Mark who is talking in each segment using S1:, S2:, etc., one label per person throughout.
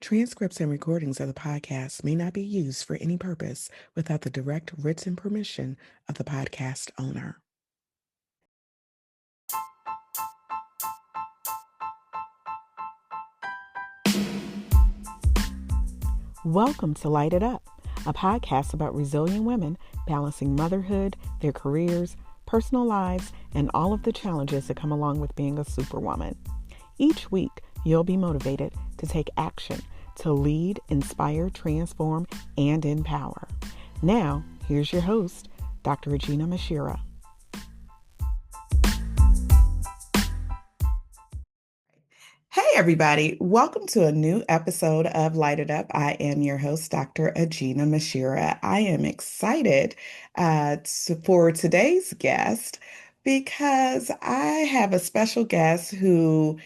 S1: Transcripts and recordings of the podcast may not be used for any purpose without the direct written permission of the podcast owner. Welcome to LITE It Up, a podcast about resilient women balancing motherhood, their careers, personal lives, and all of the challenges that come along with being a superwoman. Each week, you'll be motivated to take action to lead, inspire, transform, and empower. Now, here's your host, Dr. Aginah Musherah. Hey, everybody. Welcome to a new episode of LITE It Up. I am your host, Dr. Aginah Musherah. I am excited for today's guest because I have a special guest who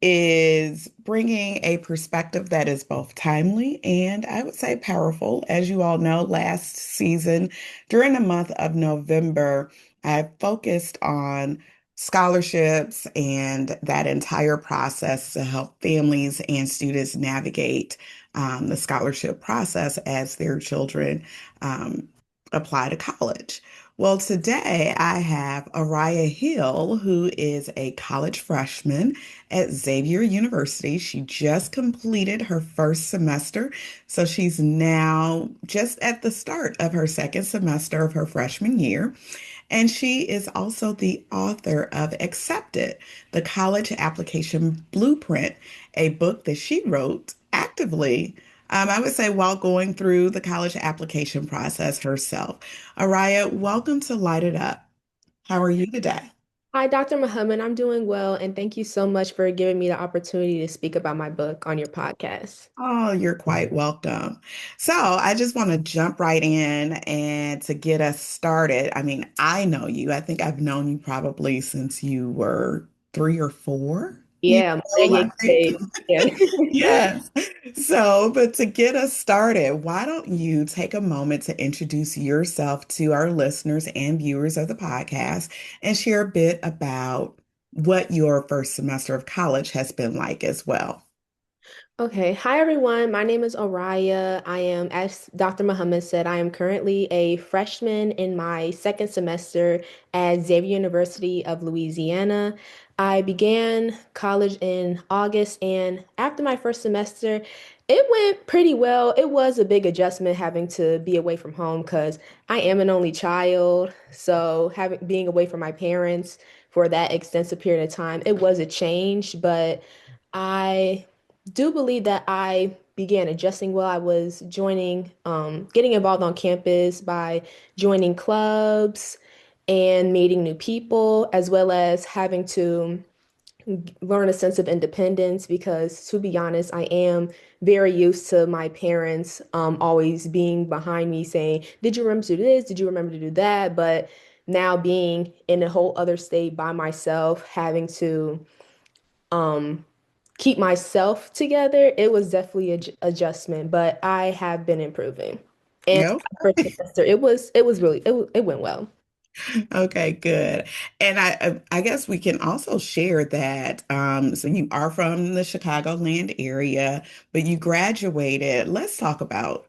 S1: is bringing a perspective that is both timely and I would say powerful. As you all know, last season, during the month of November, I focused on scholarships and that entire process to help families and students navigate the scholarship process as their children um, apply to college. Well, today I have Oriah Hill, who is a college freshman at Xavier University. She just completed her first semester, so she's now just at the start of her second semester of her freshman year. And she is also the author of Accepted, the College Application Blueprint, a book that she wrote actively, I would say, while going through the college application process herself. Oriah, welcome to LITE It Up. How are you today?
S2: Hi, Dr. Muhammad. I'm doing well, and thank you so much for giving me the opportunity to speak about my book on your podcast.
S1: Oh, you're quite welcome. So I just want to jump right in and to get us started. I mean, I know you. I think I've known you probably since you were 3 or 4 years
S2: Yeah,
S1: old,
S2: yeah,
S1: I think.
S2: yeah. Yeah.
S1: Yes. So, but to get us started, why don't you take a moment to introduce yourself to our listeners and viewers of the podcast and share a bit about what your first semester of college has been like as well?
S2: Okay. Hi, everyone. My name is Oriah. I am, as Dr. Muhammad said, I am currently a freshman in my second semester at Xavier University of Louisiana. I began college in August, and after my first semester, it went pretty well. It was a big adjustment having to be away from home because I am an only child. So having being away from my parents for that extensive period of time, it was a change, but I do believe that I began adjusting well. I was getting involved on campus by joining clubs and meeting new people, as well as having to learn a sense of independence because, to be honest, I am very used to my parents always being behind me saying, "Did you remember to do this? Did you remember to do that?" But now being in a whole other state by myself, having to um, keep myself together, it was definitely a adjustment, but I have been improving. And
S1: No.
S2: first semester, it went well.
S1: Okay, good. And I guess we can also share that so you are from the Chicagoland area, but you graduated. Let's talk about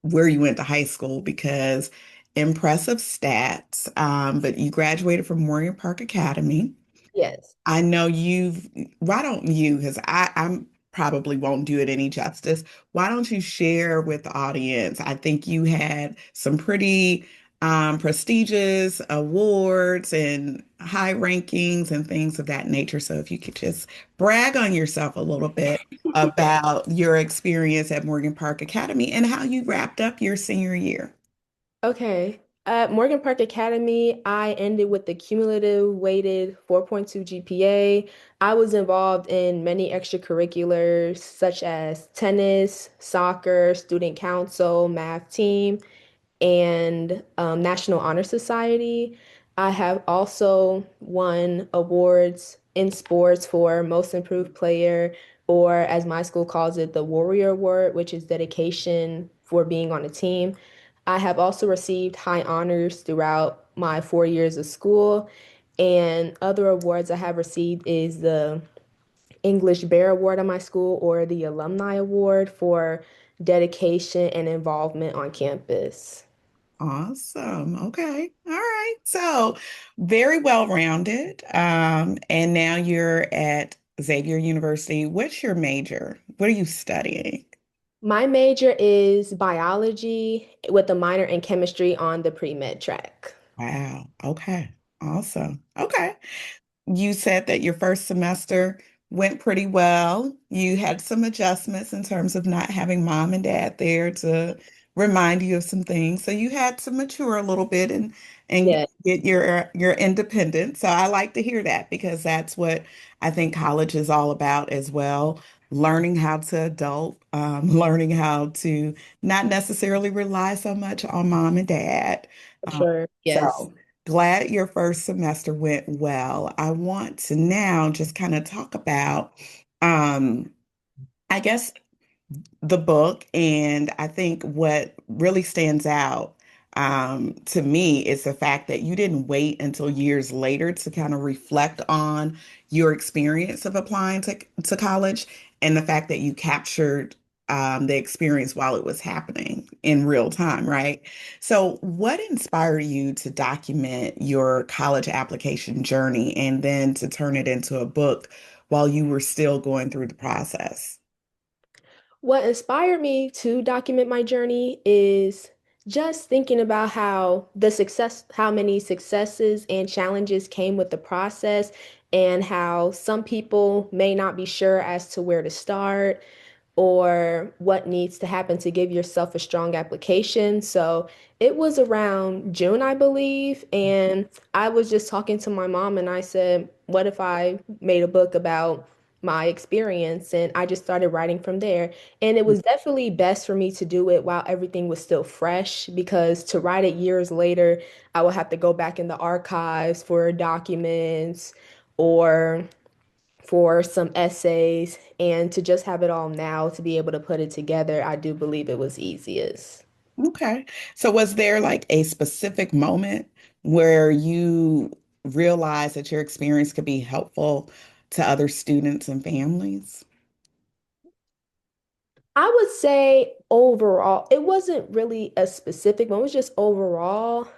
S1: where you went to high school because impressive stats. But you graduated from Morgan Park Academy.
S2: Yes.
S1: I know why don't you, because I'm probably won't do it any justice. Why don't you share with the audience? I think you had some pretty prestigious awards and high rankings and things of that nature. So if you could just brag on yourself a little bit about your experience at Morgan Park Academy and how you wrapped up your senior year.
S2: Okay. At Morgan Park Academy, I ended with the cumulative weighted 4.2 GPA. I was involved in many extracurriculars such as tennis, soccer, student council, math team, and National Honor Society. I have also won awards in sports for Most Improved Player, or as my school calls it, the Warrior Award, which is dedication for being on a team. I have also received high honors throughout my 4 years of school, and other awards I have received is the English Bear Award at my school or the Alumni Award for dedication and involvement on campus.
S1: Awesome. Okay. All right. So very well rounded. And now you're at Xavier University. What's your major? What are you studying?
S2: My major is biology with a minor in chemistry on the pre-med track.
S1: Wow. Okay. Awesome. Okay. You said that your first semester went pretty well. You had some adjustments in terms of not having mom and dad there to remind you of some things. So you had to mature a little bit and
S2: Yeah,
S1: get your independence. So I like to hear that because that's what I think college is all about as well. Learning how to adult, learning how to not necessarily rely so much on mom and dad.
S2: for
S1: Um,
S2: sure. Yes.
S1: so glad your first semester went well. I want to now just kind of talk about, um, I guess, the book, and I think what really stands out to me is the fact that you didn't wait until years later to kind of reflect on your experience of applying to college and the fact that you captured the experience while it was happening in real time, right? So, what inspired you to document your college application journey and then to turn it into a book while you were still going through the process?
S2: What inspired me to document my journey is just thinking about how many successes and challenges came with the process, and how some people may not be sure as to where to start or what needs to happen to give yourself a strong application. So it was around June, I believe, and I was just talking to my mom and I said, what if I made a book about my experience? And I just started writing from there. And it was definitely best for me to do it while everything was still fresh, because to write it years later, I would have to go back in the archives for documents or for some essays, and to just have it all now to be able to put it together, I do believe it was easiest.
S1: Okay. So was there like a specific moment where you realized that your experience could be helpful to other students and families?
S2: I would say overall, it wasn't really a specific one, it was just overall.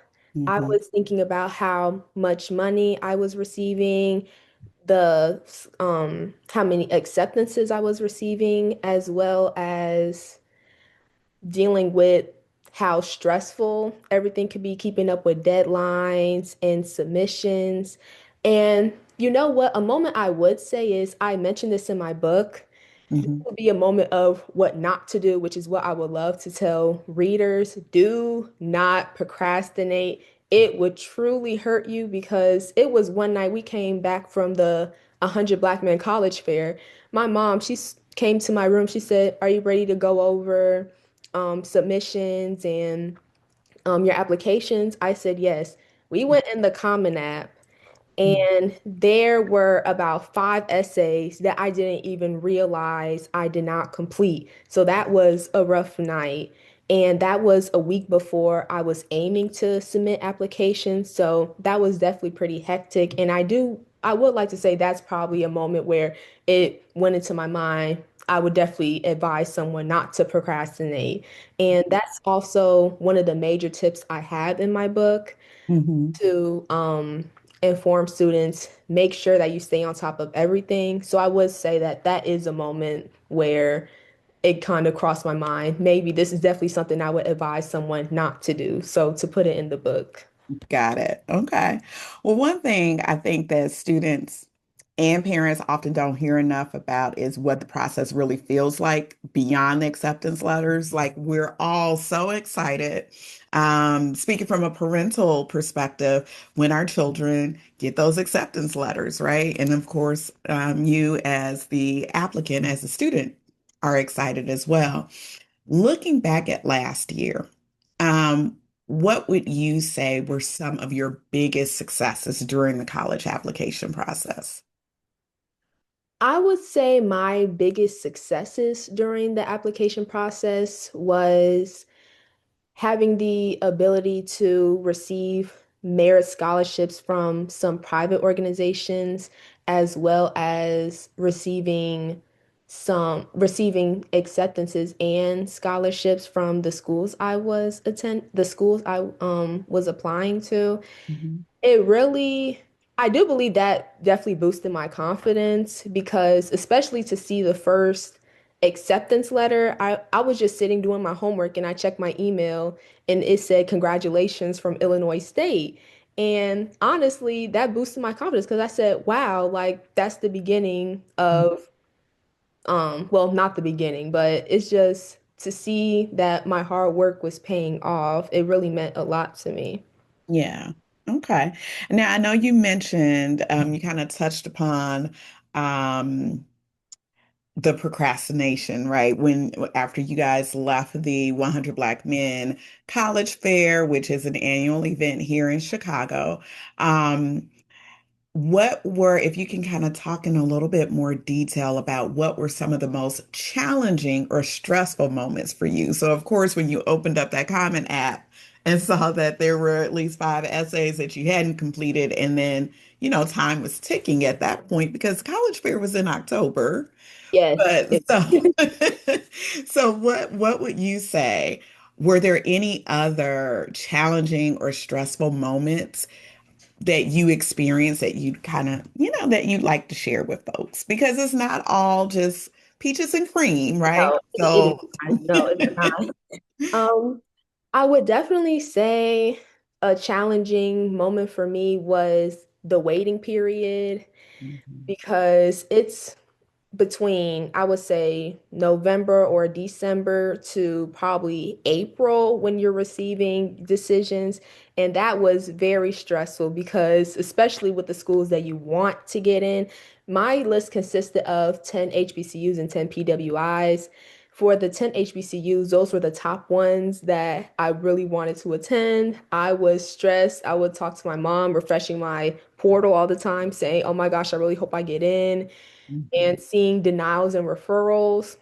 S2: I
S1: Hmm.
S2: was thinking about how much money I was receiving, the how many acceptances I was receiving, as well as dealing with how stressful everything could be, keeping up with deadlines and submissions. And you know what? A moment I would say is, I mentioned this in my book. This
S1: Hmm.
S2: would be a moment of what not to do, which is what I would love to tell readers. Do not procrastinate. It would truly hurt you, because it was one night we came back from the 100 Black Men College Fair. My mom, came to my room. She said, "Are you ready to go over submissions and your applications?" I said, "Yes." We went in the Common App, and there were about 5 essays that I didn't even realize I did not complete. So that was a rough night. And that was a week before I was aiming to submit applications. So that was definitely pretty hectic. And I would like to say that's probably a moment where it went into my mind. I would definitely advise someone not to procrastinate. And that's also one of the major tips I have in my book,
S1: Hmm.
S2: to inform students, make sure that you stay on top of everything. So I would say that that is a moment where it kind of crossed my mind. Maybe this is definitely something I would advise someone not to do. So to put it in the book.
S1: Got it. Okay. Well, one thing I think that students and parents often don't hear enough about is what the process really feels like beyond the acceptance letters. Like we're all so excited, speaking from a parental perspective, when our children get those acceptance letters, right? And of course, you as the applicant, as a student, are excited as well. Looking back at last year, what would you say were some of your biggest successes during the college application process?
S2: I would say my biggest successes during the application process was having the ability to receive merit scholarships from some private organizations, as well as receiving acceptances and scholarships from the schools I was applying to.
S1: Mhm.
S2: It really, I do believe that definitely boosted my confidence because, especially to see the first acceptance letter, I was just sitting doing my homework and I checked my email and it said, "Congratulations from Illinois State." And honestly, that boosted my confidence because I said, wow, like that's the beginning of, well, not the beginning, but it's just to see that my hard work was paying off. It really meant a lot to me.
S1: Yeah. Okay. Now I know you mentioned you kind of touched upon um the procrastination, right? When after you guys left the 100 Black Men College Fair, which is an annual event here in Chicago. Um, what were, if you can kind of talk in a little bit more detail about what were some of the most challenging or stressful moments for you? So, of course, when you opened up that Common App and saw that there were at least 5 essays that you hadn't completed, and then, time was ticking at that point because College Fair was in October.
S2: Yes.
S1: But so, so what would you say? Were there any other challenging or stressful moments that you experienced that you kind of, that you'd like to share with folks? Because it's not all just peaches and cream, right?
S2: No, it is
S1: So,
S2: not. No, it's not. Um, I would definitely say a challenging moment for me was the waiting period
S1: Mhm,
S2: because it's between, I would say, November or December to probably April when you're receiving decisions. And that was very stressful because, especially with the schools that you want to get in, my list consisted of 10 HBCUs and 10 PWIs. For the 10 HBCUs, those were the top ones that I really wanted to attend. I was stressed. I would talk to my mom, refreshing my portal all the time, saying, "Oh my gosh, I really hope I get in."
S1: mhm.
S2: And seeing denials and referrals,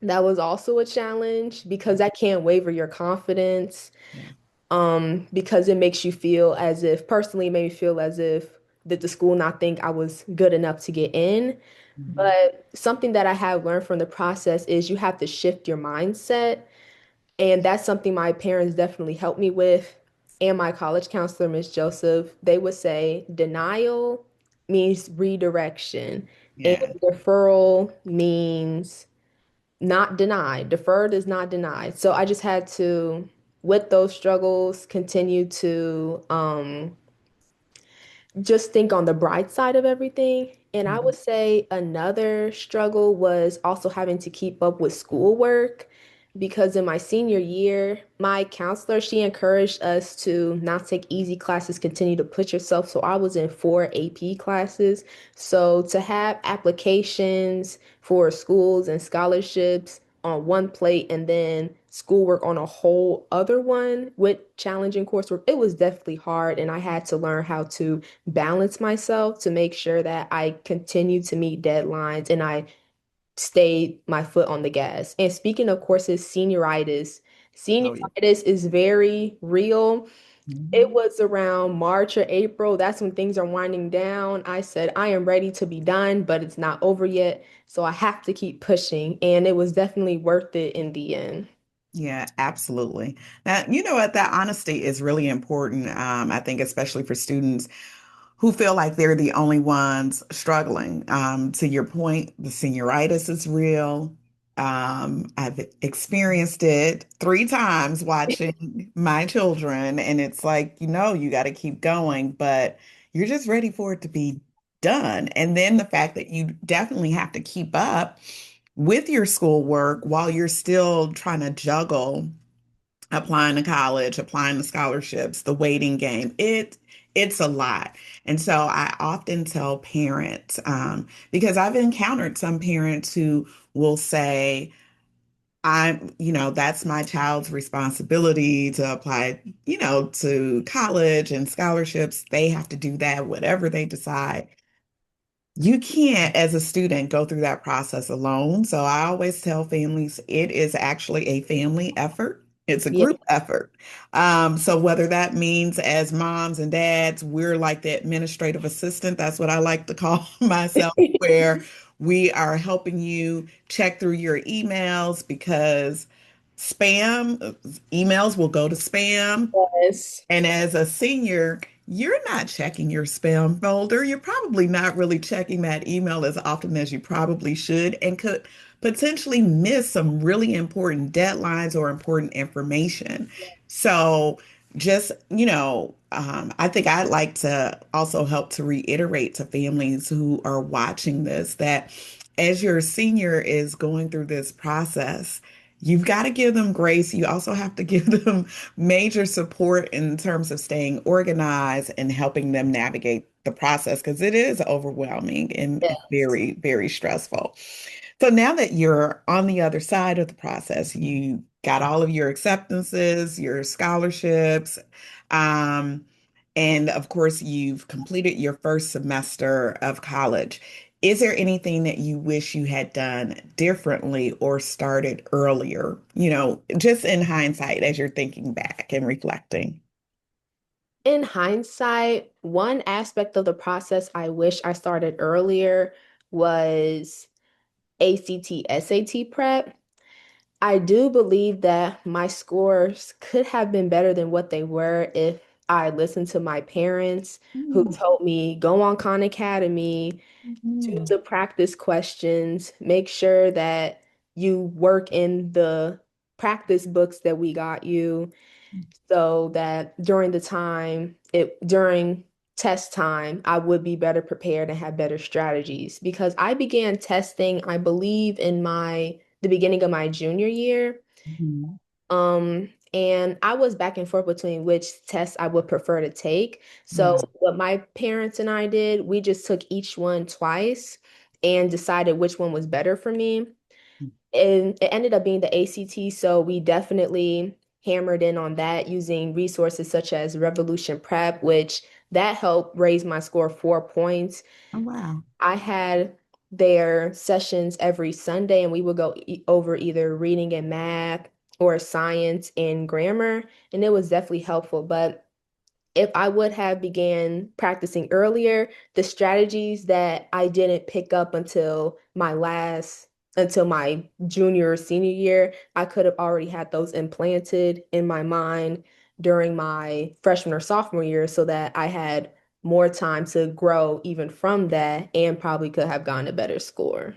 S2: that was also a challenge because that can't waver your confidence.
S1: Yeah.
S2: Because it makes you feel as if, personally, it made me feel as if did the school not think I was good enough to get in.
S1: Mhm.
S2: But something that I have learned from the process is you have to shift your mindset. And that's something my parents definitely helped me with. And my college counselor, Miss Joseph, they would say denial means redirection, and
S1: Yeah.
S2: deferral means not denied. Deferred is not denied. So I just had to, with those struggles, continue to just think on the bright side of everything. And I
S1: Mhm.
S2: would say another struggle was also having to keep up with schoolwork because in my senior year, my counselor, she encouraged us to not take easy classes, continue to push yourself. So I was in 4 AP classes. So to have applications for schools and scholarships on one plate and then schoolwork on a whole other one with challenging coursework, it was definitely hard. And I had to learn how to balance myself to make sure that I continue to meet deadlines and I stayed my foot on the gas. And speaking of courses, senioritis.
S1: Oh, yeah.
S2: Senioritis is very real. It
S1: Mhm.
S2: was around March or April. That's when things are winding down. I said, I am ready to be done, but it's not over yet. So I have to keep pushing. And it was definitely worth it in the end.
S1: Yeah, absolutely. Now, you know what? That honesty is really important. I think, especially for students who feel like they're the only ones struggling. To your point, the senioritis is real. I've experienced it 3 times watching my children, and it's like, you got to keep going, but you're just ready for it to be done. And then the fact that you definitely have to keep up with your schoolwork while you're still trying to juggle applying to college, applying to scholarships, the waiting game. It's a lot. And so I often tell parents, because I've encountered some parents who will say, that's my child's responsibility to apply, to college and scholarships. They have to do that, whatever they decide. You can't, as a student, go through that process alone. So I always tell families it is actually a family effort. It's a
S2: Yeah.
S1: group effort. So whether that means as moms and dads, we're like the administrative assistant. That's what I like to call myself, where we are helping you check through your emails because spam emails will go to spam.
S2: Yes.
S1: And as a senior, you're not checking your spam folder. You're probably not really checking that email as often as you probably should and could potentially miss some really important deadlines or important information. So, just, I think I'd like to also help to reiterate to families who are watching this that as your senior is going through this process, you've got to give them grace. You also have to give them major support in terms of staying organized and helping them navigate the process because it is overwhelming and
S2: Yes.
S1: very, very stressful. So now that you're on the other side of the process, you got all of your acceptances, your scholarships, um, and of course, you've completed your first semester of college. Is there anything that you wish you had done differently or started earlier? Just in hindsight, as you're thinking back and reflecting.
S2: In hindsight, one aspect of the process I wish I started earlier was ACT, SAT prep. I do believe that my scores could have been better than what they were if I listened to my parents who
S1: Mm,
S2: told me go on Khan Academy, do
S1: mhm,
S2: the practice questions, make sure that you work in the practice books that we got you so that during test time, I would be better prepared and have better strategies because I began testing, I believe, in the beginning of my junior year.
S1: mhm.
S2: And I was back and forth between which test I would prefer to take. So
S1: Yeah.
S2: what my parents and I did, we just took each one twice and decided which one was better for me. And it ended up being the ACT, so we definitely hammered in on that using resources such as Revolution Prep, which that helped raise my score 4 points.
S1: Oh, wow.
S2: I had their sessions every Sunday, and we would go over either reading and math or science and grammar, and it was definitely helpful. But if I would have began practicing earlier, the strategies that I didn't pick up until my junior or senior year, I could have already had those implanted in my mind during my freshman or sophomore year so that I had more time to grow even from that and probably could have gotten a better score.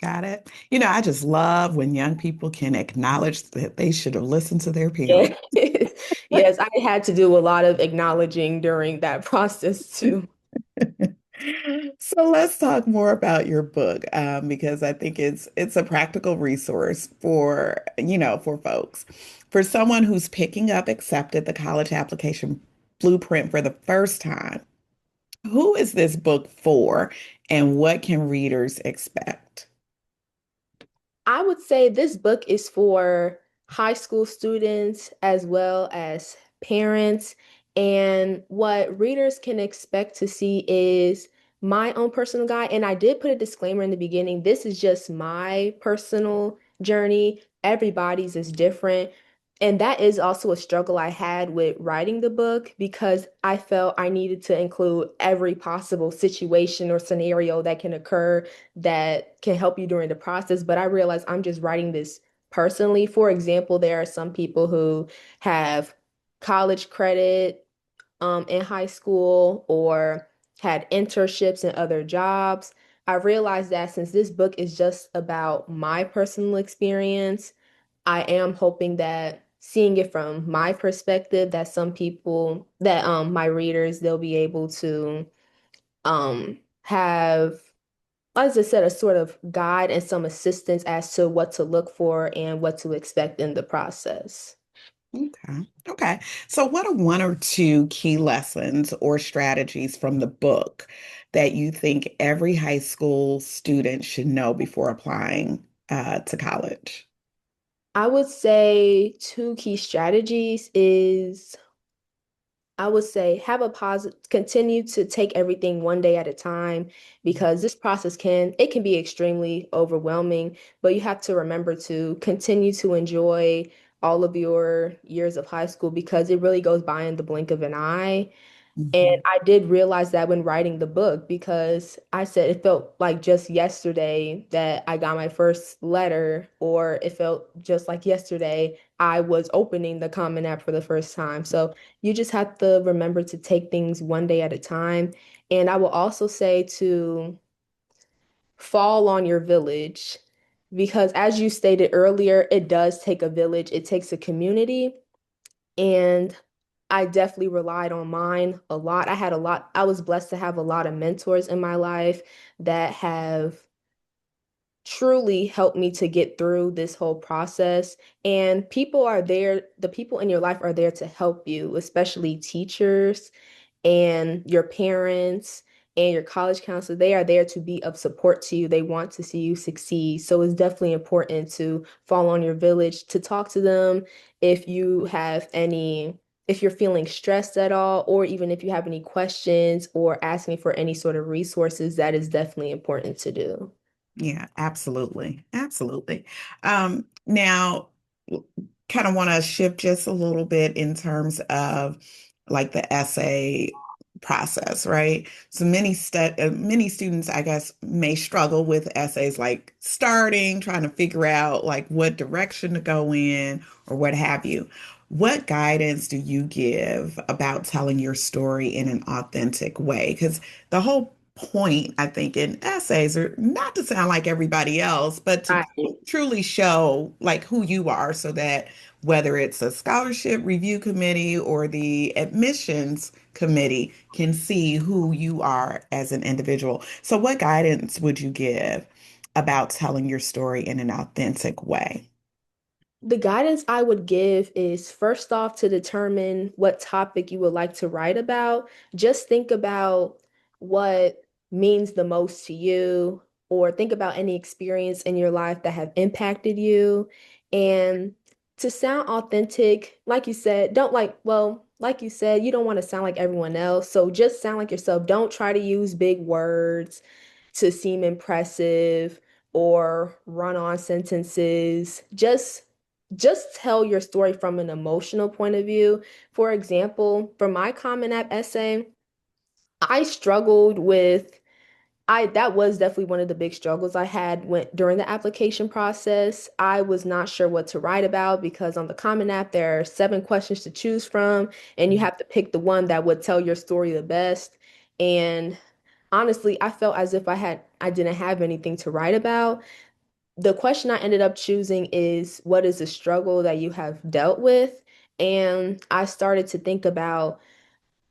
S1: Got it. I just love when young people can acknowledge that they should have listened to their parents.
S2: Yeah. Yes, I had to do a lot of acknowledging during that process too.
S1: So let's talk more about your book, because I think it's a practical resource for folks. For someone who's picking up accepted the college application blueprint for the first time, who is this book for, and what can readers expect?
S2: I would say this book is for high school students as well as parents. And what readers can expect to see is my own personal guide. And I did put a disclaimer in the beginning. This is just my personal journey. Everybody's is different. And that is also a struggle I had with writing the book because I felt I needed to include every possible situation or scenario that can occur that can help you during the process. But I realized I'm just writing this personally. For example, there are some people who have college credit in high school or had internships and other jobs. I realized that since this book is just about my personal experience, I am hoping that seeing it from my perspective, that some people that my readers they'll be able to have, as I said, a sort of guide and some assistance as to what to look for and what to expect in the process.
S1: Okay. Okay. So, what are one or two key lessons or strategies from the book that you think every high school student should know before applying to college?
S2: I would say two key strategies is I would say have a positive, continue to take everything one day at a time because this process it can be extremely overwhelming, but you have to remember to continue to enjoy all of your years of high school because it really goes by in the blink of an eye. And
S1: Mhm.
S2: I did realize that when writing the book because I said it felt like just yesterday that I got my first letter, or it felt just like yesterday I was opening the Common App for the first time. So you just have to remember to take things one day at a time. And I will also say to fall on your village because, as you stated earlier, it does take a village, it takes a community. And I definitely relied on mine a lot. I was blessed to have a lot of mentors in my life that have truly helped me to get through this whole process. And people are there, the people in your life are there to help you, especially teachers and your parents and your college counselor. They are there to be of support to you. They want to see you succeed. So it's definitely important to fall on your village, to talk to them if you have any, if you're feeling stressed at all, or even if you have any questions or asking for any sort of resources, that is definitely important to do.
S1: Yeah, absolutely. Absolutely. Now, kind of want to shift just a little bit in terms of like the essay process, right? So many students, I guess, may struggle with essays like starting, trying to figure out like what direction to go in or what have you. What guidance do you give about telling your story in an authentic way? Because the whole point, I think, in essays are not to sound like everybody else, but to
S2: Right.
S1: truly show like who you are so that whether it's a scholarship review committee or the admissions committee can see who you are as an individual. So what guidance would you give about telling your story in an authentic way?
S2: The guidance I would give is first off to determine what topic you would like to write about. Just think about what means the most to you, or think about any experience in your life that have impacted you. And to sound authentic, like you said, don't like, well, like you said, you don't want to sound like everyone else. So just sound like yourself. Don't try to use big words to seem impressive or run on sentences. Just tell your story from an emotional point of view. For example, for my Common App essay, I struggled with I that was definitely one of the big struggles I had during the application process. I was not sure what to write about because on the Common App there are 7 questions to choose from, and you have to pick the one that would tell your story the best. And honestly, I felt as if I didn't have anything to write about. The question I ended up choosing is, what is the struggle that you have dealt with? And I started to think about,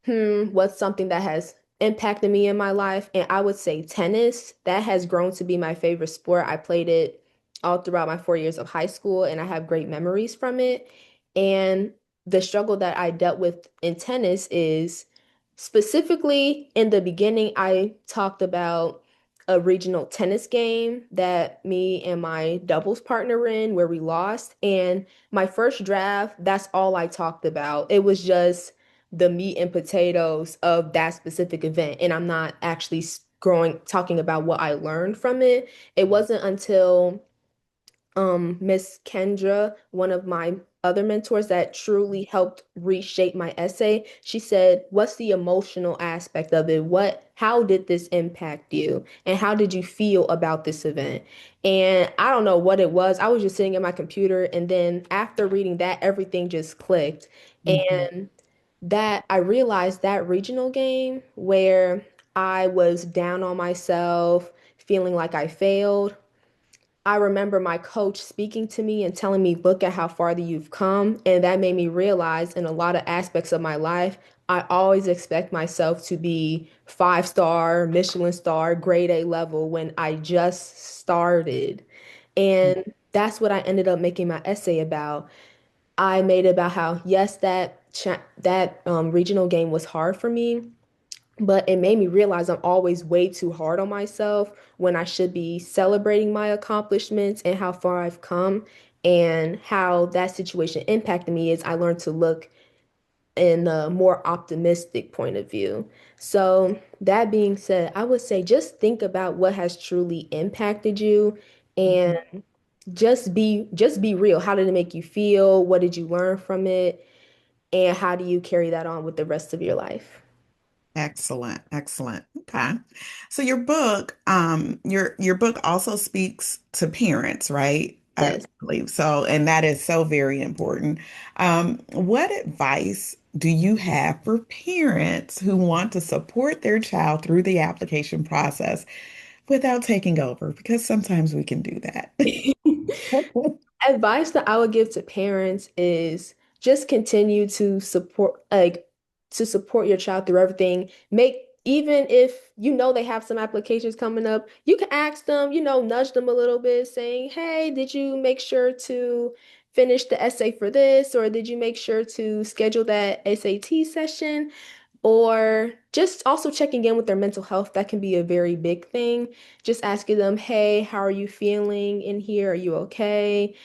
S2: what's something that has impacted me in my life? And I would say tennis. That has grown to be my favorite sport. I played it all throughout my 4 years of high school, and I have great memories from it. And the struggle that I dealt with in tennis is specifically in the beginning, I talked about a regional tennis game that me and my doubles partner were in where we lost. And my first draft, that's all I talked about. It was just the meat and potatoes of that specific event. And I'm not actually talking about what I learned from it. It wasn't until Miss Kendra, one of my other mentors that truly helped reshape my essay. She said, "What's the emotional aspect of it? How did this impact you? And how did you feel about this event?" And I don't know what it was. I was just sitting at my computer, and then after reading that, everything just clicked.
S1: Mhm.
S2: And that I realized that regional game where I was down on myself, feeling like I failed. I remember my coach speaking to me and telling me, look at how far that you've come. And that made me realize in a lot of aspects of my life, I always expect myself to be 5-star, Michelin star, grade A level when I just started. And that's what I ended up making my essay about. I made it about how, yes, that regional game was hard for me, but it made me realize I'm always way too hard on myself when I should be celebrating my accomplishments and how far I've come. And how that situation impacted me is I learned to look in a more optimistic point of view. So, that being said, I would say just think about what has truly impacted you
S1: Mhm.
S2: and just be real. How did it make you feel? What did you learn from it? And how do you carry that on with the rest of your life?
S1: Excellent, excellent. Okay. So your book also speaks to parents, right? I
S2: Yes.
S1: believe so, and that is so very important. What advice do you have for parents who want to support their child through the application process without taking over? Because sometimes we can do that.
S2: Advice that I would give to parents is just continue to support your child through everything. Even if you know they have some applications coming up, you can ask them, nudge them a little bit, saying, "Hey, did you make sure to finish the essay for this, or did you make sure to schedule that SAT session?" Or just also checking in with their mental health. That can be a very big thing. Just asking them, "Hey, how are you feeling in here? Are you okay?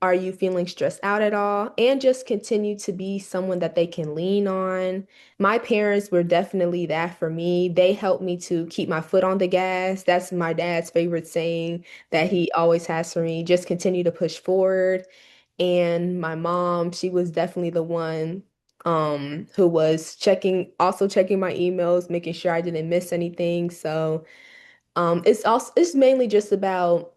S2: Are you feeling stressed out at all?" And just continue to be someone that they can lean on. My parents were definitely that for me. They helped me to keep my foot on the gas. That's my dad's favorite saying that he always has for me. Just continue to push forward. And my mom, she was definitely the one who was also checking my emails, making sure I didn't miss anything. So it's mainly just about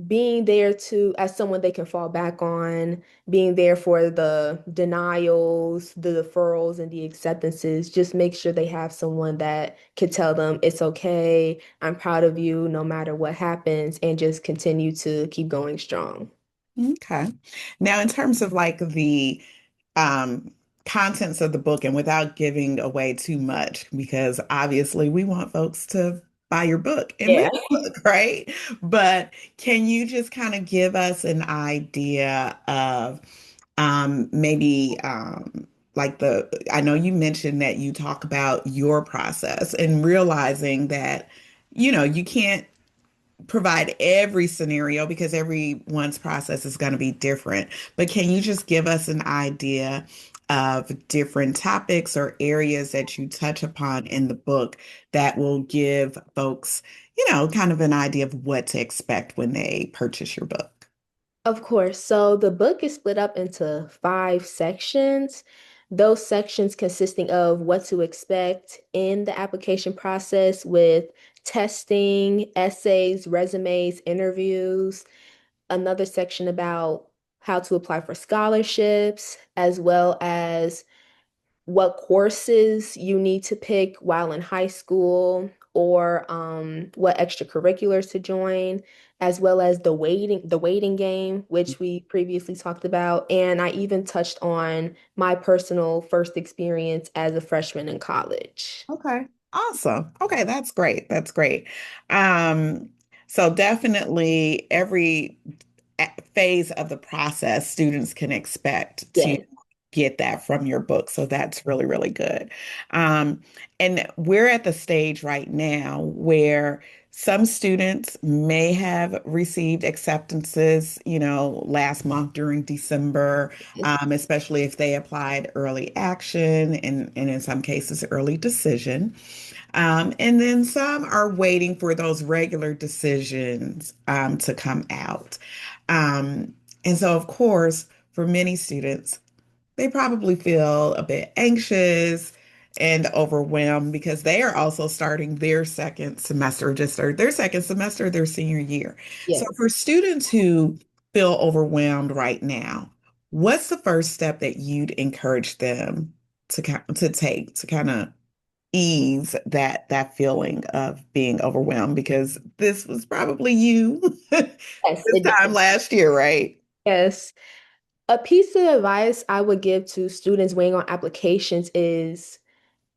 S2: being there to as someone they can fall back on, being there for the denials, the deferrals, and the acceptances. Just make sure they have someone that can tell them it's okay, I'm proud of you no matter what happens, and just continue to keep going strong.
S1: Okay. Now, in terms of like the um, contents of the book, and without giving away too much, because obviously we want folks to buy your book and read
S2: Yeah.
S1: the book, right? But can you just kind of give us an idea of maybe like I know you mentioned that you talk about your process and realizing that, you can't provide every scenario because everyone's process is going to be different. But can you just give us an idea of different topics or areas that you touch upon in the book that will give folks, kind of an idea of what to expect when they purchase your book?
S2: Of course. So the book is split up into 5 sections. Those sections consisting of what to expect in the application process with testing, essays, resumes, interviews. Another section about how to apply for scholarships, as well as what courses you need to pick while in high school, or what extracurriculars to join, as well as the waiting game, which we previously talked about. And I even touched on my personal first experience as a freshman in college.
S1: Okay. Awesome. Okay, that's great. That's great. Um, so definitely every phase of the process students can expect to
S2: Yes.
S1: get that from your book. So that's really, really good. Um, and we're at the stage right now where some students may have received acceptances, last month during December,
S2: Yes.
S1: especially if they applied early action and in some cases early decision. And then some are waiting for those regular decisions to come out. Um, and so, of course, for many students, they probably feel a bit anxious and overwhelmed because they are also starting their second semester, just started their second semester, their senior year. So,
S2: Yes.
S1: for students who feel overwhelmed right now, what's the first step that you'd encourage them to take to kind of ease that feeling of being overwhelmed? Because this was probably you
S2: Yes.
S1: this time last year, right?
S2: Yes. A piece of advice I would give to students weighing on applications is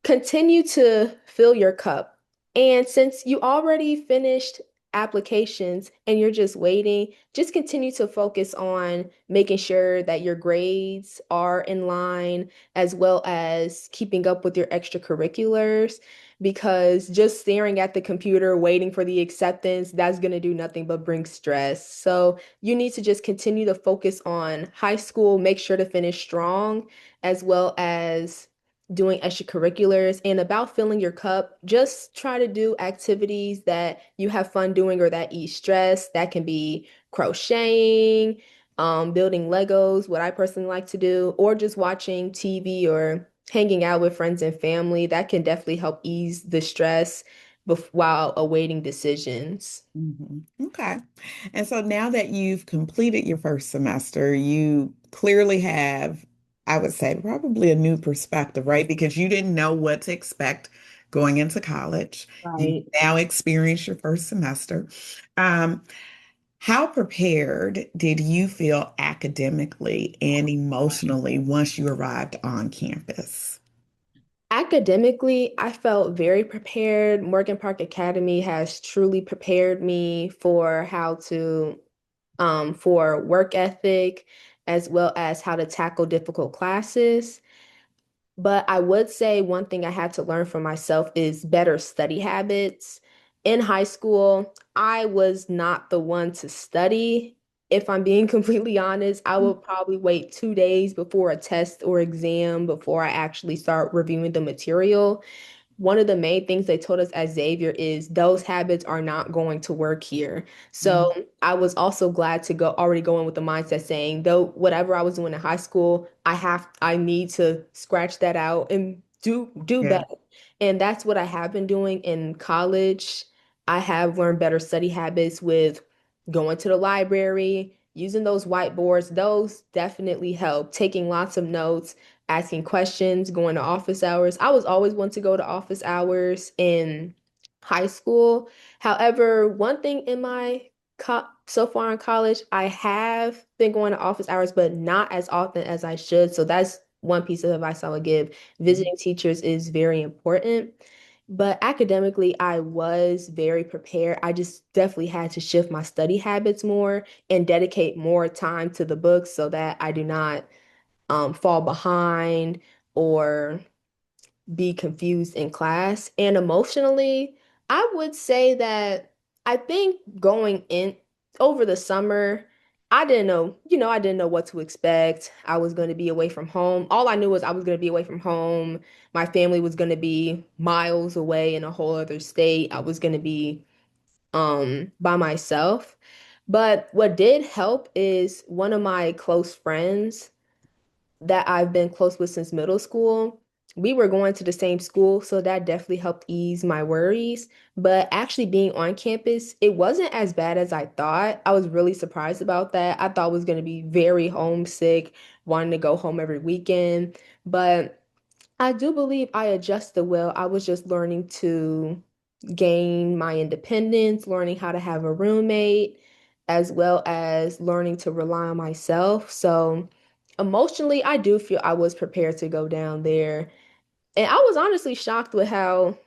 S2: continue to fill your cup. And since you already finished applications and you're just waiting, just continue to focus on making sure that your grades are in line, as well as keeping up with your extracurriculars. Because just staring at the computer, waiting for the acceptance, that's going to do nothing but bring stress. So you need to just continue to focus on high school, make sure to finish strong, as well as doing extracurriculars and about filling your cup. Just try to do activities that you have fun doing or that ease stress. That can be crocheting, building Legos, what I personally like to do, or just watching TV or hanging out with friends and family. That can definitely help ease the stress while awaiting decisions.
S1: Okay. And so now that you've completed your first semester, you clearly have, I would say, probably a new perspective, right? Because you didn't know what to expect going into college. You
S2: Right.
S1: now experienced your first semester. Um, how prepared did you feel academically and emotionally once you arrived on campus?
S2: Academically, I felt very prepared. Morgan Park Academy has truly prepared me for how to for work ethic as well as how to tackle difficult classes. But I would say one thing I had to learn for myself is better study habits. In high school, I was not the one to study. If I'm being completely honest, I would probably wait 2 days before a test or exam before I actually start reviewing the material. One of the main things they told us at Xavier is those habits are not going to work here.
S1: Mhm.
S2: So I was also glad to go already go in with the mindset saying, though whatever I was doing in high school, I need to scratch that out and do
S1: Yeah.
S2: better. And that's what I have been doing in college. I have learned better study habits with going to the library, using those whiteboards. Those definitely help. Taking lots of notes, asking questions, going to office hours. I was always one to go to office hours in high school. However, one thing in my so far in college, I have been going to office hours, but not as often as I should. So that's one piece of advice I would give. Visiting teachers is very important. But academically, I was very prepared. I just definitely had to shift my study habits more and dedicate more time to the books so that I do not fall behind or be confused in class. And emotionally, I would say that I think going in over the summer, I didn't know what to expect. I was going to be away from home. All I knew was I was going to be away from home. My family was going to be miles away in a whole other state. I was going to be by myself. But what did help is one of my close friends that I've been close with since middle school. We were going to the same school, so that definitely helped ease my worries. But actually being on campus, it wasn't as bad as I thought. I was really surprised about that. I thought I was going to be very homesick, wanting to go home every weekend. But I do believe I adjusted well. I was just learning to gain my independence, learning how to have a roommate, as well as learning to rely on myself. So emotionally, I do feel I was prepared to go down there. And I was honestly shocked with how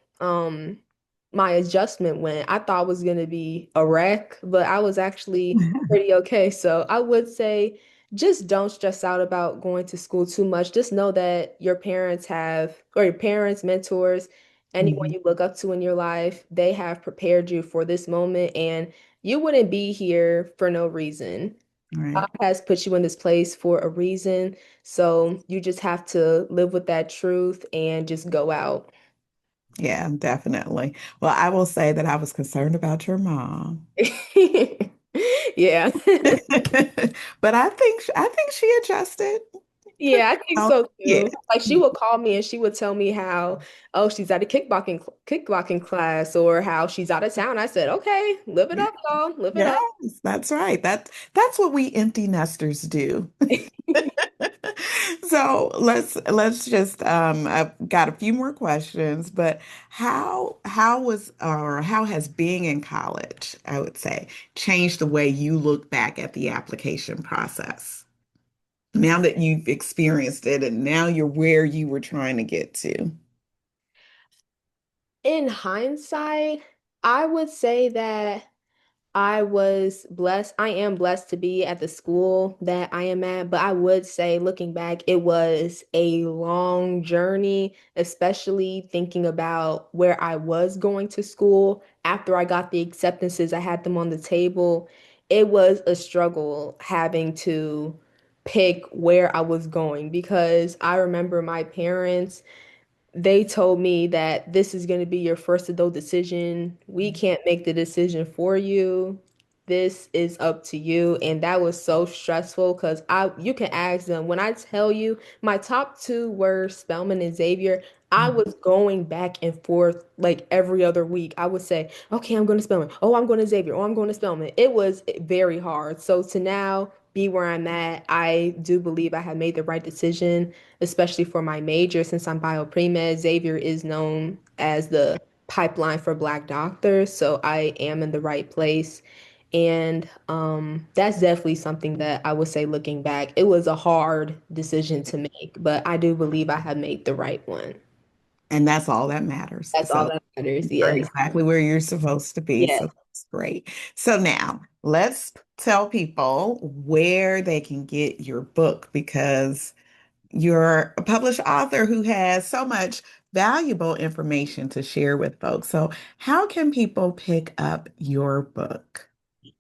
S2: my adjustment went. I thought it was gonna be a wreck, but I was actually pretty okay. So I would say just don't stress out about going to school too much. Just know that your parents have, or your parents, mentors, anyone
S1: Mhm.
S2: you look up to in your life, they have prepared you for this moment, and you wouldn't be here for no reason. God
S1: Right.
S2: has put you in this place for a reason. So you just have to live with that truth and just go out.
S1: Yeah, definitely. Well, I will say that I was concerned about your mom.
S2: Yeah.
S1: But I think she adjusted pretty
S2: Yeah, I think
S1: well.
S2: so
S1: Yeah.
S2: too. Like she would call me and she would tell me how, oh, she's at a kickboxing class or how she's out of town. I said, okay, live it
S1: Yeah.
S2: up, y'all. Live it
S1: Yes,
S2: up.
S1: that's right. That's what we empty nesters do. So let's just I've got a few more questions, but how has being in college, I would say, changed the way you look back at the application process? Now that you've experienced it and now you're where you were trying to get to.
S2: In hindsight, I would say that I was blessed. I am blessed to be at the school that I am at, but I would say, looking back, it was a long journey, especially thinking about where I was going to school. After I got the acceptances, I had them on the table. It was a struggle having to pick where I was going because I remember my parents. they told me that this is going to be your first adult decision. We can't make the decision for you. This is up to you. And that was so stressful because you can ask them. When I tell you my top two were Spelman and Xavier, I
S1: Mhm.
S2: was going back and forth like every other week. I would say, okay, I'm going to Spelman. Oh, I'm going to Xavier. Oh, I'm going to Spelman. It was very hard. So to now be where I'm at, I do believe I have made the right decision, especially for my major. Since I'm bio-pre-med, Xavier is known as the pipeline for Black doctors, so I am in the right place. And that's definitely something that I would say looking back, it was a hard decision to make, but I do believe I have made the right one.
S1: And that's all that matters.
S2: That's all
S1: So
S2: that matters.
S1: you're
S2: Yes.
S1: exactly where you're supposed to be.
S2: Yes.
S1: So that's great. So now let's tell people where they can get your book because you're a published author who has so much valuable information to share with folks. So how can people pick up your book?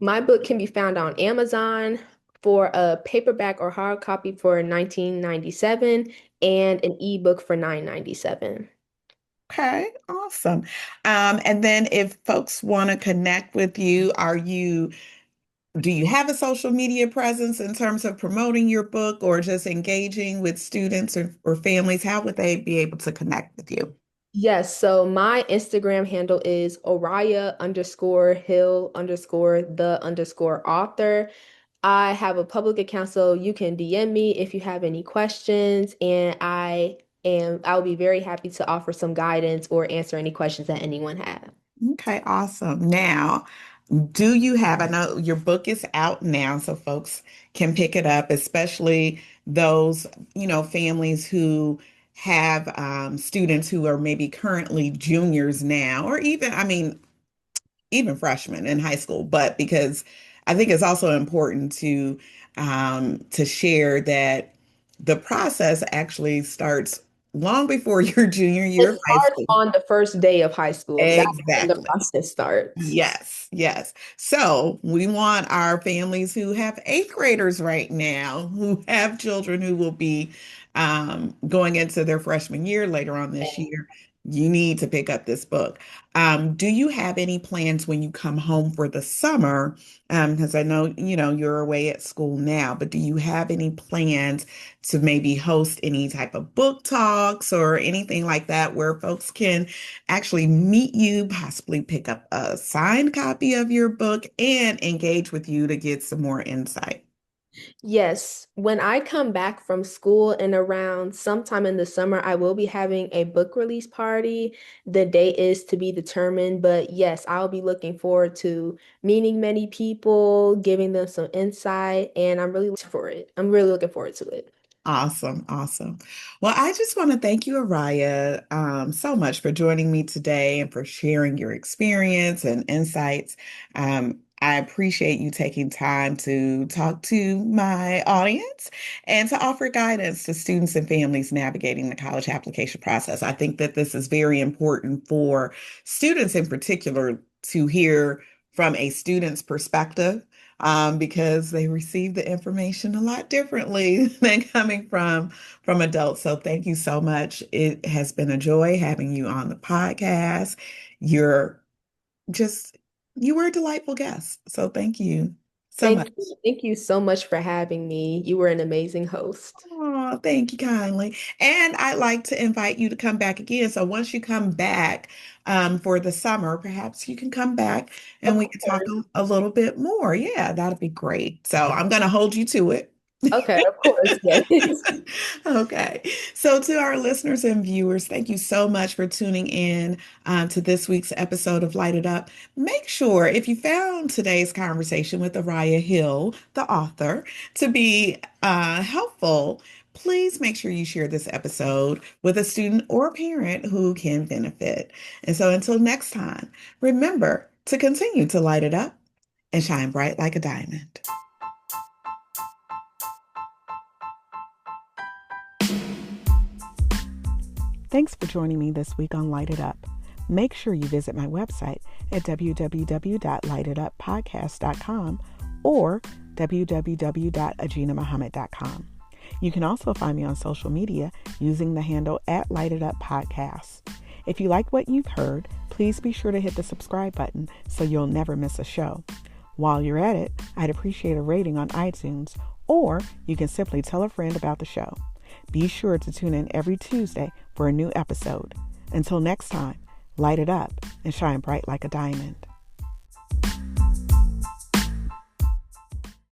S2: My book can be found on Amazon for a paperback or hard copy for 1997 and an ebook for 997.
S1: Okay, awesome. And then if folks want to connect with you, do you have a social media presence in terms of promoting your book or just engaging with students or families? How would they be able to connect with you?
S2: Yes, so my Instagram handle is Oriah_Hill_the_author. I have a public account, so you can DM me if you have any questions, and I'll be very happy to offer some guidance or answer any questions that anyone has.
S1: Okay, awesome. Now, I know your book is out now, so folks can pick it up, especially those, families who have students who are maybe currently juniors now, or even, I mean, even freshmen in high school, but because I think it's also important to share that the process actually starts long before your junior
S2: It
S1: year of high
S2: starts
S1: school.
S2: on the first day of high school. That's when the
S1: Exactly.
S2: process starts.
S1: Yes, yes. So we want our families who have eighth graders right now, who have children who will be going into their freshman year later on this year. You need to pick up this book. Do you have any plans when you come home for the summer? Because I know, you're away at school now, but do you have any plans to maybe host any type of book talks or anything like that where folks can actually meet you, possibly pick up a signed copy of your book, and engage with you to get some more insight?
S2: Yes, when I come back from school and around sometime in the summer, I will be having a book release party. The date is to be determined, but yes, I'll be looking forward to meeting many people, giving them some insight, and I'm really looking for it. I'm really looking forward to it.
S1: Awesome, awesome. Well, I just want to thank you, Oriah, so much for joining me today and for sharing your experience and insights. I appreciate you taking time to talk to my audience and to offer guidance to students and families navigating the college application process. I think that this is very important for students in particular to hear from a student's perspective because they receive the information a lot differently than coming from adults. So thank you so much. It has been a joy having you on the podcast. You're just you were a delightful guest. So thank you so much.
S2: Thank you. Thank you so much for having me. You were an amazing host.
S1: Oh, thank you kindly. And I'd like to invite you to come back again. So once you come back for the summer, perhaps you can come back and
S2: Of
S1: we can talk
S2: course.
S1: a little bit more. Yeah, that'd be great. So I'm going to hold you to it.
S2: Okay, of course. Yes.
S1: Okay. So, to our listeners and viewers, thank you so much for tuning in to this week's episode of Light It Up. Make sure if you found today's conversation with Oriah Hill, the author, to be helpful, please make sure you share this episode with a student or a parent who can benefit. And so, until next time, remember to continue to light it up and shine bright like a diamond. Thanks for joining me this week on Light It Up. Make sure you visit my website at www.lightituppodcast.com or www.aginahmuhammad.com. You can also find me on social media using the handle at LITE It Up Podcast. If you like what you've heard, please be sure to hit the subscribe button so you'll never miss a show. While you're at it, I'd appreciate a rating on iTunes, or you can simply tell a friend about the show. Be sure to tune in every Tuesday for a new episode. Until next time, light it up and shine bright like a diamond.